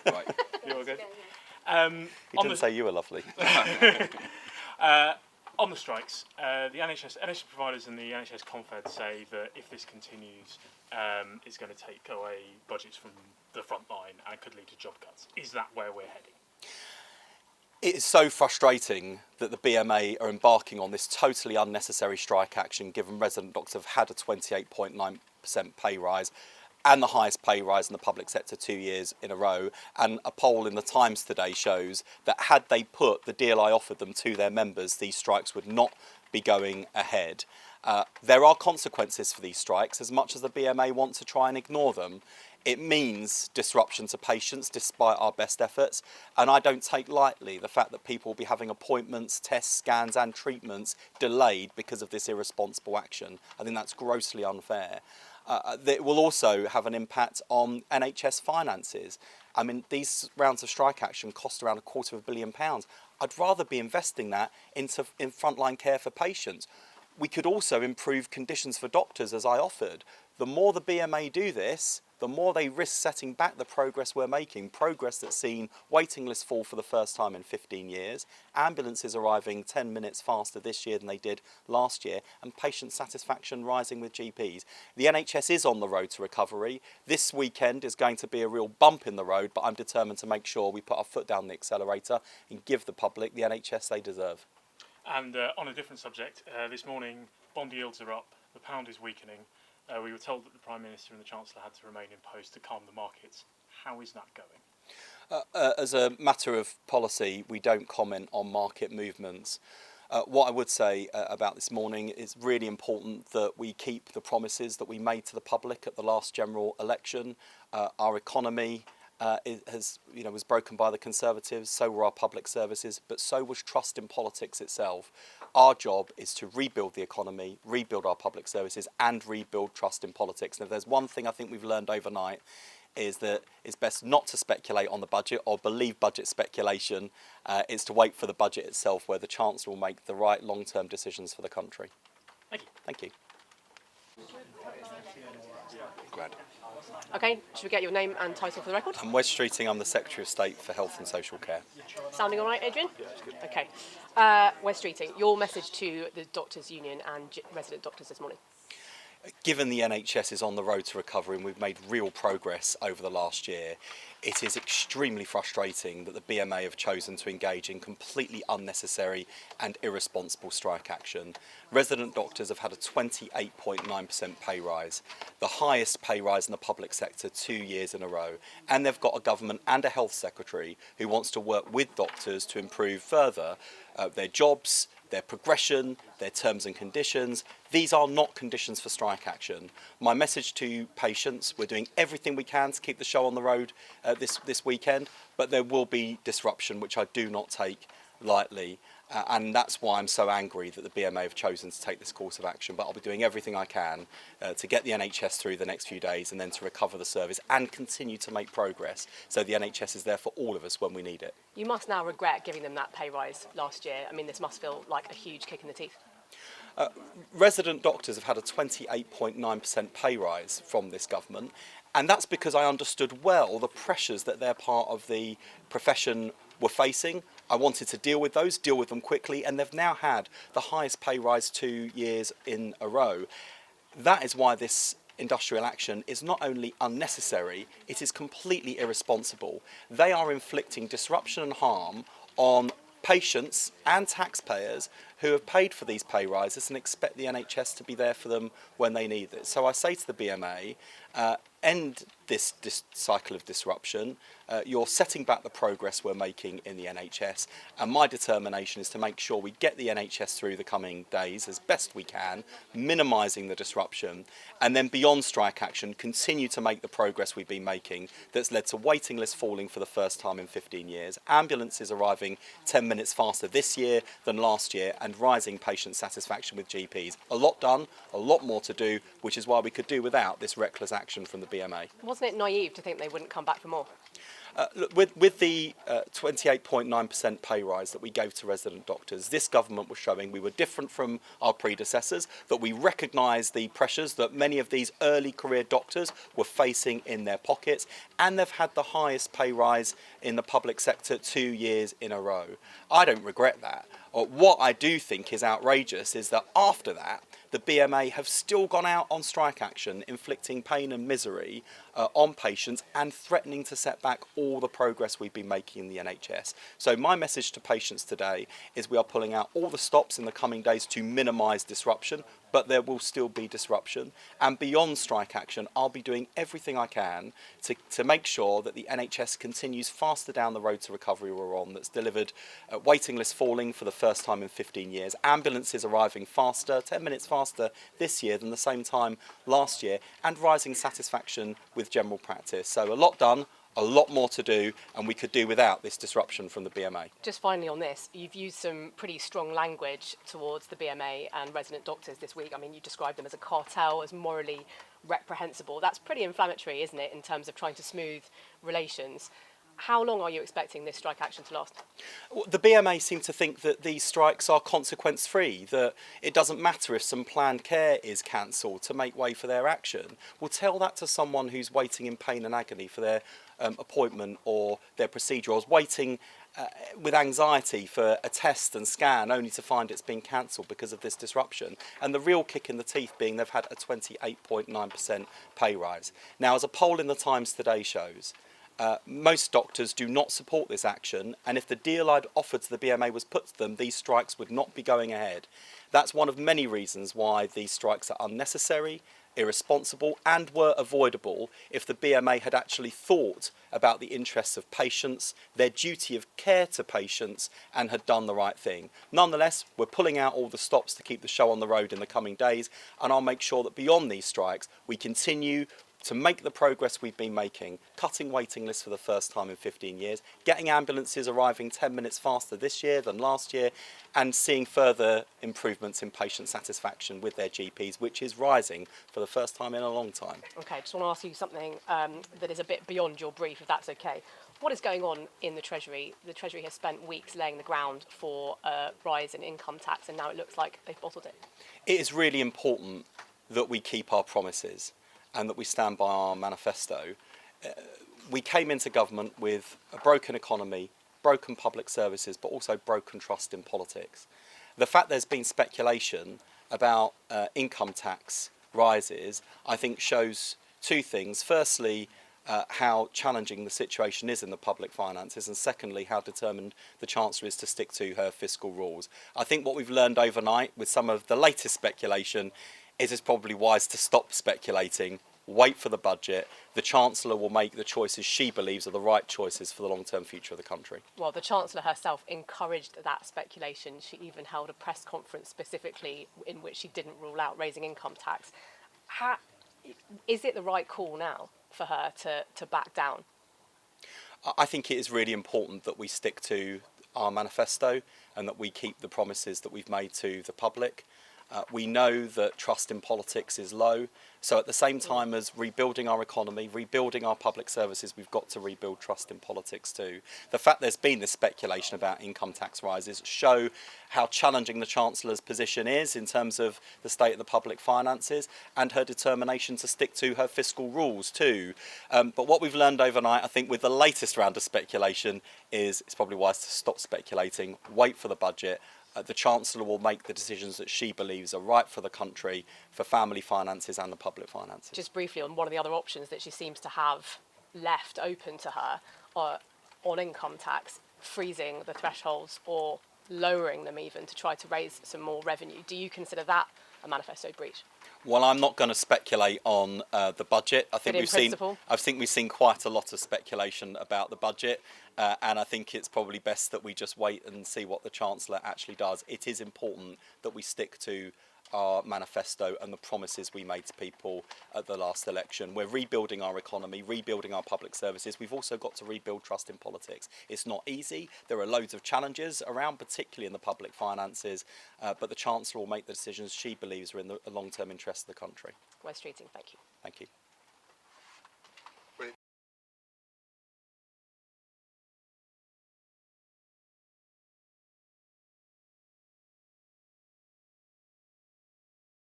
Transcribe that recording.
Right. You all good? He didn't say you were lovely. On the strikes, the NHS providers and the NHS Confed say that if this continues, it's going to take away budgets from the front line and could lead to job cuts. Is that where we're heading? It is so frustrating that the BMA are embarking on this totally unnecessary strike action, given resident doctors have had a 28.9% pay rise and the highest pay rise in the public sector 2 years in a row. And a poll in the Times today shows that had they put the deal I offered them to their members, these strikes would not be going ahead. There are consequences for these strikes, as much as the BMA want to try and ignore them. It means disruption to patients despite our best efforts, and I don't take lightly the fact that people will be having appointments, tests, scans and treatments delayed because of this irresponsible action. I think that's grossly unfair. It will also have an impact on NHS finances. I mean, these rounds of strike action cost around £250 million. I'd rather be investing that in frontline care for patients. We could also improve conditions for doctors, as I offered. The more the BMA do this, the more they risk setting back the progress we're making, progress that's seen waiting lists fall for the first time in 15 years, ambulances arriving 10 minutes faster this year than they did last year, and patient satisfaction rising with GPs. The NHS is on the road to recovery. This weekend is going to be a real bump in the road, but I'm determined to make sure we put our foot down the accelerator and give the public the NHS they deserve. And on a different subject, this morning bond yields are up, the pound is weakening. We were told that the Prime Minister and the Chancellor had to remain in post to calm the markets. How is that going? As a matter of policy, we don't comment on market movements. What I would say about this morning is really important that we keep the promises that we made to the public at the last general election. Our economy was broken by the Conservatives, so were our public services, but so was trust in politics itself. Our job is to rebuild the economy, rebuild our public services and rebuild trust in politics. And if there's one thing I think we've learned overnight, is that it's best not to speculate on the budget or believe budget speculation. It's to wait for the budget itself, where the Chancellor will make the right long-term decisions for the country. Thank you. Thank you. Glad. Okay, should we get your name and title for the record? I'm Wes Streeting, I'm the Secretary of State for Health and Social Care. Sounding all right, Adrian? Yeah, it's good. Okay. Wes Streeting, your message to the Doctors' Union and resident doctors this morning. Given the NHS is on the road to recovery and we've made real progress over the last year, it is extremely frustrating that the BMA have chosen to engage in completely unnecessary and irresponsible strike action. Resident doctors have had a 28.9% pay rise, the highest pay rise in the public sector 2 years in a row, and they've got a government and a health secretary who wants to work with doctors to improve further their jobs, their progression, their terms and conditions. These are not conditions for strike action. My message to patients, we're doing everything we can to keep the show on the road this weekend, but there will be disruption, which I do not take lightly. And that's why I'm so angry that the BMA have chosen to take this course of action. But I'll be doing everything I can to get the NHS through the next few days and then to recover the service and continue to make progress so the NHS is there for all of us when we need it. You must now regret giving them that pay rise last year. I mean, this must feel like a huge kick in the teeth. Resident doctors have had a 28.9% pay rise from this government, and that's because I understood well the pressures that their part of the profession were facing. I wanted to deal with them quickly, and they've now had the highest pay rise 2 years in a row. That is why this industrial action is not only unnecessary, it is completely irresponsible. They are inflicting disruption and harm on patients and taxpayers who have paid for these pay rises and expect the NHS to be there for them when they need it. So I say to the BMA, end this cycle of disruption. You're setting back the progress we're making in the NHS, and my determination is to make sure we get the NHS through the coming days as best we can, minimising the disruption, and then beyond strike action continue to make the progress we've been making that's led to waiting lists falling for the first time in 15 years, ambulances arriving 10 minutes faster this year than last year, and rising patient satisfaction with GPs. A lot done, a lot more to do, which is why we could do without this reckless action from the BMA. Was wasn't it naive to think they wouldn't come back for more? Look, with the 28.9% pay rise that we gave to resident doctors, this government was showing we were different from our predecessors, that we recognise the pressures that many of these early career doctors were facing in their pockets, and they've had the highest pay rise in the public sector 2 years in a row. I don't regret that. What I do think is outrageous is that after that, the BMA have still gone out on strike action, inflicting pain and misery on patients and threatening to set back all the progress we've been making in the NHS. So my message to patients today is we are pulling out all the stops in the coming days to minimise disruption, but there will still be disruption. And beyond strike action, I'll be doing everything I can to make sure that the NHS continues faster down the road to recovery we're on, that's delivered waiting lists falling for the first time in 15 years, ambulances arriving faster, 10 minutes faster this year than the same time last year, and rising satisfaction with general practice. So a lot done, a lot more to do, and we could do without this disruption from the BMA. Just finally on this, you've used some pretty strong language towards the BMA and resident doctors this week. I mean, you described them as a cartel, as morally reprehensible. That's pretty inflammatory, isn't it, in terms of trying to smooth relations? How long are you expecting this strike action to last? Well, the BMA seem to think that these strikes are consequence-free, that it doesn't matter if some planned care is cancelled to make way for their action. Well, tell that to someone who's waiting in pain and agony for their appointment or their procedure, or is waiting with anxiety for a test and scan only to find it's been cancelled because of this disruption. And the real kick in the teeth being they've had a 28.9% pay rise. Now, as a poll in the Times today shows, most doctors do not support this action, and if the deal I'd offered to the BMA was put to them, these strikes would not be going ahead. That's one of many reasons why these strikes are unnecessary, irresponsible, and were avoidable if the BMA had actually thought about the interests of patients, their duty of care to patients, and had done the right thing. Nonetheless, we're pulling out all the stops to keep the show on the road in the coming days, and I'll make sure that beyond these strikes, we continue to make the progress we've been making, cutting waiting lists for the first time in 15 years, getting ambulances arriving 10 minutes faster this year than last year, and seeing further improvements in patient satisfaction with their GPs, which is rising for the first time in a long time. Okay, just want to ask you something that is a bit beyond your brief, if that's okay. What is going on in the Treasury? The Treasury has spent weeks laying the ground for a rise in income tax, and now it looks like they've bottled it. It is really important that we keep our promises and that we stand by our manifesto. We came into government with a broken economy, broken public services, but also broken trust in politics. The fact there's been speculation about income tax rises, I think shows two things. Firstly, how challenging the situation is in the public finances, and secondly, how determined the Chancellor is to stick to her fiscal rules. I think what we've learned overnight with some of the latest speculation is it's probably wise to stop speculating, wait for the budget. The Chancellor will make the choices she believes are the right choices for the long-term future of the country. Well, the Chancellor herself encouraged that speculation. She even held a press conference specifically in which she didn't rule out raising income tax. Is it the right call now for her to back down? I think it is really important that we stick to our manifesto and that we keep the promises that we've made to the public. We know that trust in politics is low, so at the same time as rebuilding our economy, rebuilding our public services, we've got to rebuild trust in politics too. The fact there's been this speculation about income tax rises show how challenging the Chancellor's position is in terms of the state of the public finances and her determination to stick to her fiscal rules too. But what we've learned overnight, I think, with the latest round of speculation is it's probably wise to stop speculating, wait for the budget. The Chancellor will make the decisions that she believes are right for the country, for family finances and the public finances. Just briefly on one of the other options that she seems to have left open to her on income tax, freezing the thresholds or lowering them even to try to raise some more revenue. Do you consider that a manifesto breach? Well, I'm not going to speculate on the budget. I think we've seen quite a lot of speculation about the budget, and I think it's probably best that we just wait and see what the Chancellor actually does. It is important that we stick to our manifesto and the promises we made to people at the last election. We're rebuilding our economy, rebuilding our public services. We've also got to rebuild trust in politics. It's not easy. There are loads of challenges around, particularly in the public finances, but the Chancellor will make the decisions she believes are in the long-term interest of the country. Wes Streeting, thank you. Thank you.